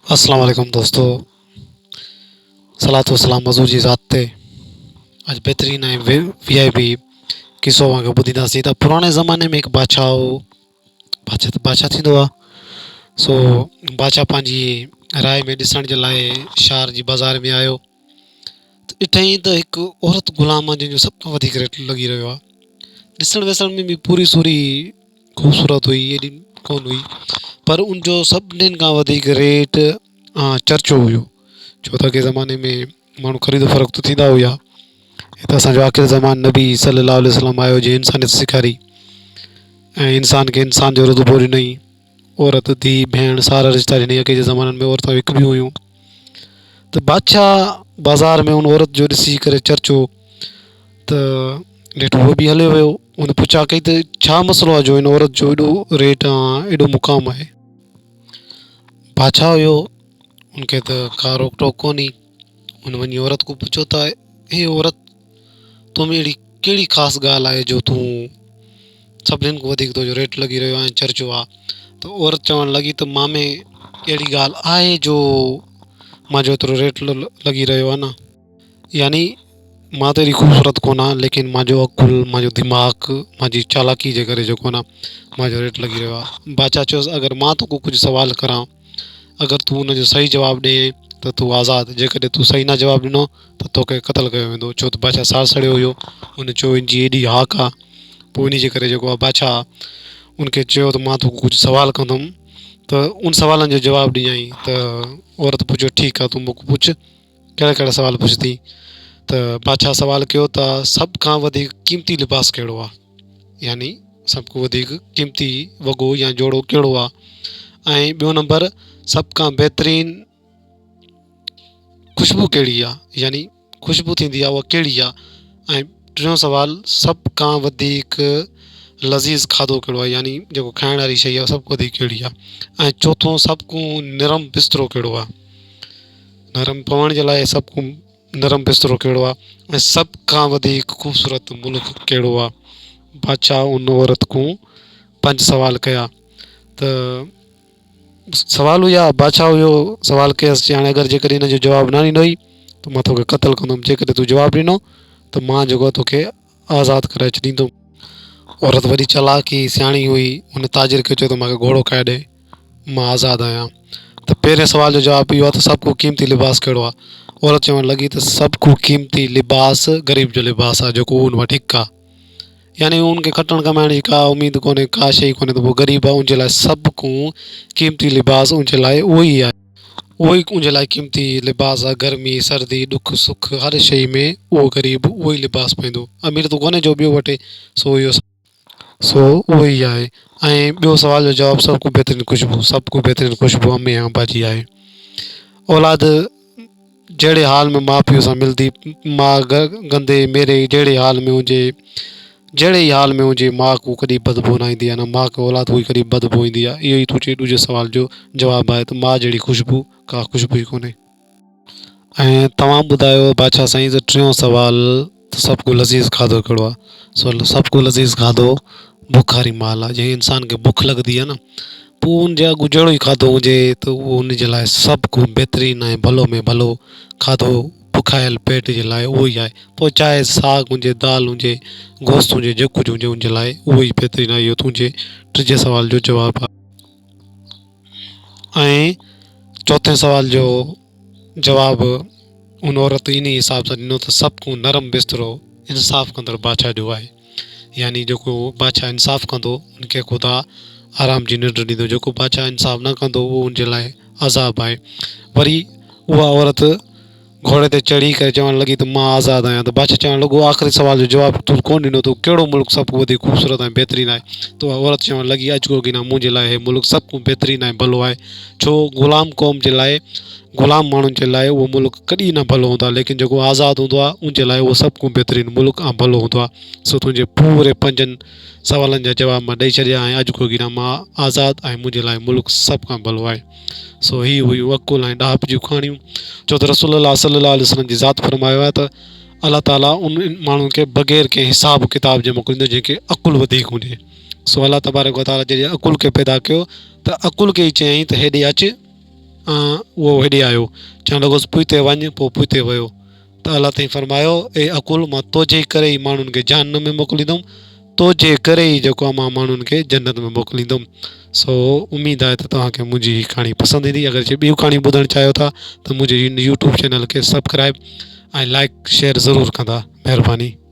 अस्सलाम वालेकुम दोस्तों। सलातो सलाम मज़ूर जी ज़ात ते। अॼु बहितरीनु ऐं वीआईपी किसो तव्हांखे ॿुधाईंदासीं त पुराणे ज़माने में हिकु बादशाह हो। बादशाह थींदो आहे सो बादशाह पंहिंजी राय में ॾिसण जे लाइ शहर जी बाज़ार में आयो त ॾिठईं त हिकु औरत ग़ुलाम आहे जंहिंजो सभ खां वधीक रेट लॻी रहियो आहे। ॾिसण विसण में बि पूरी सूरी ख़ूबसूरत हुई, एॾी कोन हुई, पर उनजो सभिनीनि खां वधीक रेट चर्चो हुयो। छो त अॻे ज़माने में माण्हू ख़रीद फ़रोख्त थींदा हुआ। हिते असांजो आख़िर ज़मान नबी सल्लल्लाहु अलैहि वसल्लम आयो, जंहिं इंसानियत सेखारी ऐं इंसान खे इंसान जो रुतबो ॾिनई। औरत धीउ भेण सारा रिश्ता ॾिनई। अॻे जे ज़माननि में औरतूं हिकु बि हुयूं। त बादशाह बाज़ार में उन औरत जो ॾिसी करे चर्चो त रेट उहो बि हलियो वियो। उन पुछा कई त छा मसइलो आहे जो हिन औरत जो एॾो रेट आहे, एॾो मुक़ाम आहे। बादशाह हुयो, उनखे त का रोक टोक कोन्हे। उन वञी औरत को पुछो त हे औरत, तो में अहिड़ी कहिड़ी ख़ासि ॻाल्हि आहे जो तूं सभिनीनि खां वधीक तुंहिंजो रेट लॻी रहियो आहे, चर्चो आहे। त औरत चवणु लॻी त मां में अहिड़ी ॻाल्हि आहे जो मुंहिंजो एतिरो रेट लॻी रहियो आहे न। यानी मां त एॾी ख़ूबसूरत कोन आहियां, लेकिन मुंहिंजो अकुलु, मुंहिंजो दिमाग़ु, मुंहिंजी चालाकी जे करे जेको न मुंहिंजो रेट लॻी रहियो आहे। बादशाह चयोसि, अगरि मां तोखे कुझु सुवालु करां, अगरि तूं हुनजो सही जवाबु ॾे त तूं आज़ादु, जेकॾहिं तूं सही न जवाबु ॾिनो त तोखे क़तलु कयो वेंदो। छो त बादशाह साह सड़ियो हुयो। हुन चयो हिनजी एॾी हाक आहे। पोइ इन जे करे जेको आहे बादशाह उनखे चयो त मां तोखे कुझु सुवालु कंदुमि, त उन सुवालनि जो जवाबु ॾियई। त औरत पुछियो, ठीकु आहे, तूं मूंखे पुछ, कहिड़ा कहिड़ा सुवाल पुछंदी। त बादशाह सुवालु कयो त सभ खां वधीक क़ीमती लिबास कहिड़ो आहे, यानी सभ खां वधीक क़ीमती वॻो या जोड़ो कहिड़ो आहे। ऐं ॿियो नंबर, सभ खां बहितरीनु ख़ुशबू कहिड़ी आहे, यानी ख़ुशबू थींदी आहे उहा कहिड़ी आहे। ऐं टियों सुवालु, सभ खां वधीक लज़ीज़ खाधो कहिड़ो आहे, यानी जेको खाइण वारी शइ आहे सभ खां वधीक कहिड़ी आहे। ऐं चोथों, सभ खां नरम बिस्तरो कहिड़ो आहे, नरम पवण जे लाइ सभ खां नरम बिस्तरो कहिड़ो आहे। ऐं सभ खां वधीक ख़ूबसूरत मुल्क कहिड़ो आहे। बादशाह उन औरत खां 5 सुवाल कया। त सुवालु हुया, बादशाह हुयो, सुवालु कयसि, हाणे अगरि जेकॾहिं हिन जो जवाबु न ॾिनोई त मां तोखे क़तलु कंदुमि, जेकॾहिं तूं जवाबु ॾिनो त मां जेको आहे तोखे आज़ादु कराए छॾींदुमि। औरत वरी चालाकी सियाणी हुई, हुन ताजिर खे चयो त मूंखे घोड़ो खाए ॾे, मां आज़ादु आहियां। त पहिरें सुवाल जो जवाबु इहो आहे त सभ खां क़ीमती लिबास कहिड़ो आहे। औरत चवणु लॻी त सभ खां क़ीमती लिबास ग़रीब जो लिबास आहे, जेको उन वटि हिकु आहे। यानी उनखे खटणु कमाइण जी का उमेद कोन्हे, का शइ कोन्हे, त पोइ ग़रीब आहे, उनजे लाइ सभ खां क़ीमती लिबास उनजे लाइ उहो ई आहे। उहो ई उनजे लाइ क़ीमती लिबास आहे। गर्मी सर्दी ॾुख सुख हर शइ में उहो ग़रीब उहो ई लिबास पाईंदो। अमीर त कोन्हे जो ॿियो वठे, सो इहो उहो ई आहे। ऐं ॿियो सुवाल जो जवाबु, सभ खां बहितरीनु ख़ुशबू, सभ खां बहितरीनु ख़ुशबू अम्मे अंबा जी आहे। औलाद जहिड़े हाल में माउ पीउ सां मिलंदी, माउ गंदे मेरे जहिड़े हाल में हुजे, जहिड़े ई हाल में हुजे, माउ को कॾहिं बदबू न ईंदी आहे, न माउ खे औलाद कोई कॾहिं बदबू ईंदी आहे। इहो ई तुंहिंजे ॾुजे सुवाल जो जवाबु आहे, त माउ जहिड़ी ख़ुशबू का ख़ुशबू ई कोन्हे। ऐं तव्हां ॿुधायो बादशाह साईं, त टियों सुवालु, त सभ खां लज़ीज़ खाधो कहिड़ो आहे। सभ खां लज़ीज़ खाधो बुखारी माल आहे। जंहिं इंसान खे बुख लॻंदी आहे न, पोइ उनजे अॻु जहिड़ो ई खाधो हुजे त उहो उनजे लाइ सभ खां बहितरीनु ऐं भलो में भलो खाधो बुखायल पेट जे लाइ उहो ई आहे। पोइ चाहे साग हुजे, दाल हुजे, गोश्त हुजे, जेको कुझु हुजे उनजे लाइ उहो ई बहितरीनु आहे। इहो तुंहिंजे टिजे सुवाल जो जवाबु आहे। ऐं चोथे सुवाल जो जवाबु उन औरत इन हिसाब सां ॾिनो त सभ खां नरम बिस्तरो इंसाफ़ु कंदड़ बादशाह जो आहे। यानी जेको बादशाह इंसाफ़ु कंदो उनखे ख़ुदा आराम जी निंड ॾींदो, जेको बादशाह इंसाफ़ु न कंदो उहो उनजे लाइ अज़ाबु आहे। वरी उहा औरत घोड़े ते चढ़ी करे चवणु लॻी त मां आज़ादु आहियां। त बादशाह चवणु लॻो, आख़िरी सुवाल जो जवाबु तूं कोन ॾिनो, तूं कहिड़ो मुल्क सभ खां वधीक ख़ूबसूरत ऐं बहितरीनु आहे। त उहा औरत चवणु लॻी, अॼुकोकी न, मुंहिंजे लाइ हे मुल्क सभ खां बहितरीनु ऐं भलो आहे। छो ग़ुलाम क़ौम जे लाइ, ग़ुलाम माण्हुनि जे लाइ उहो मुल्क कॾहिं न भलो हूंदो आहे, लेकिन जेको आज़ादु हूंदो आहे उनजे लाइ उहो सभ खां बहितरीनु मुल्क ऐं भलो हूंदो आहे। सो तुंहिंजे पूरे 5 सुवालनि जा जवाब मां ॾेई छॾिया ऐं अॼुकोकी न, मां आज़ादु ऐं मुंहिंजे लाइ मुल्क सभ खां भलो आहे। सो हीअ हुयूं अकुल ऐं ॾाप जूं कहाणियूं। छो त रसूल सल्लल्लाहु अलैहि वसल्लम जी ज़ात फरमायो आहे त अलाह ताला उन माण्हुनि खे बग़ैर कंहिं हिसाब किताब जे मोकिलींदो जंहिंखे अकुलु वधीक हुजे। सो अलाह तबारक व ताला जॾहिं अकुल खे पैदा कयो त अकुल खे ई चयईं त हेॾे अचु उहो हेॾे आयो, चवणु लॻोसि पुठिते वञु, पोइ पुठिते वियो त अलाह ताईं फरमायो, ए अकुल, मां तुंहिंजे करे ई माण्हुनि खे जहन्नम में मोकिलींदुमि, तुंहिंजे करे ई जेको आहे मां माण्हुनि खे जन्नत में मोकिलींदुमि। सो उमेदु आहे त तव्हांखे मुंहिंजी हीअ कहाणी पसंदि ईंदी। अगरि जे ॿियूं कहाणी ॿुधणु चाहियो था त मुंहिंजे यूट्यूब चैनल खे सब्सक्राइब ऐं लाइक शेयर ज़रूरु कंदा। महिरबानी।